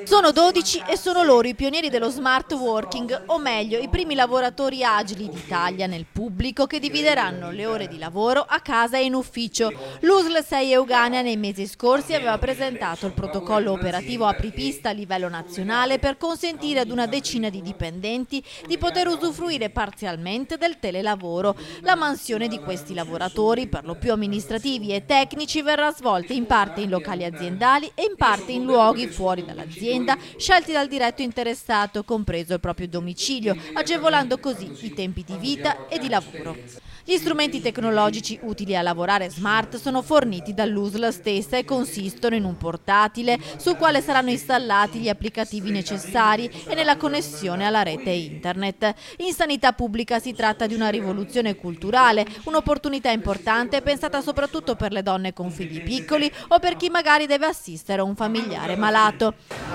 Sono 12 e sono loro i pionieri dello smart working, o meglio, i primi lavoratori agili d'Italia nel pubblico che divideranno le ore di lavoro a casa e in ufficio. L'USL 6 Euganea nei mesi scorsi aveva presentato il protocollo operativo apripista a livello nazionale per consentire ad una decina di dipendenti di poter usufruire parzialmente del telelavoro. La mansione di questi lavoratori, per lo più amministrativi e tecnici, verrà svolta in parte in locali aziendali e in parte in luoghi fuori dall'azienda, scelti dal diretto interessato, compreso il proprio domicilio, agevolando così i tempi di vita e di lavoro. Gli strumenti tecnologici utili a lavorare smart sono forniti dall'USL stessa e consistono in un portatile sul quale saranno installati gli applicativi necessari e nella connessione alla rete internet. In sanità pubblica si tratta di una rivoluzione culturale, un'opportunità importante pensata soprattutto per le donne con figli piccoli o per chi magari deve assistere un familiare malato.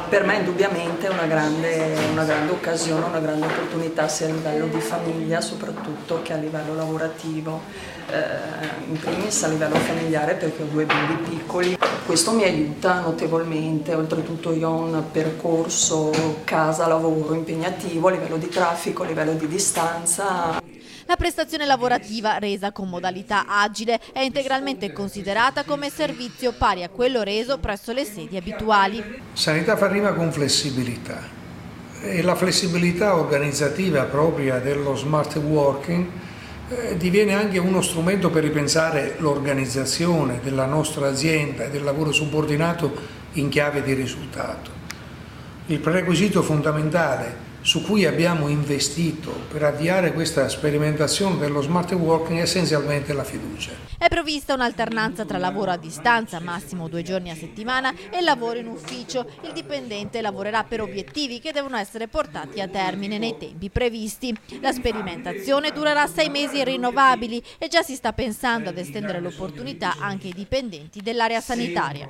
Per me indubbiamente è una grande occasione, una grande opportunità sia a livello di famiglia soprattutto che a livello lavorativo. In primis a livello familiare perché ho 2 bimbi piccoli, questo mi aiuta notevolmente, oltretutto io ho un percorso casa-lavoro impegnativo a livello di traffico, a livello di distanza. La prestazione lavorativa, resa con modalità agile, è integralmente considerata come servizio pari a quello reso presso le sedi abituali. Sanità fa rima con flessibilità e la flessibilità organizzativa propria dello smart working diviene anche uno strumento per ripensare l'organizzazione della nostra azienda e del lavoro subordinato in chiave di risultato. Il prerequisito fondamentale su cui abbiamo investito per avviare questa sperimentazione dello smart working è essenzialmente la fiducia. È prevista un'alternanza tra lavoro a distanza, massimo 2 giorni a settimana, e lavoro in ufficio. Il dipendente lavorerà per obiettivi che devono essere portati a termine nei tempi previsti. La sperimentazione durerà 6 mesi rinnovabili e già si sta pensando ad estendere l'opportunità anche ai dipendenti dell'area sanitaria.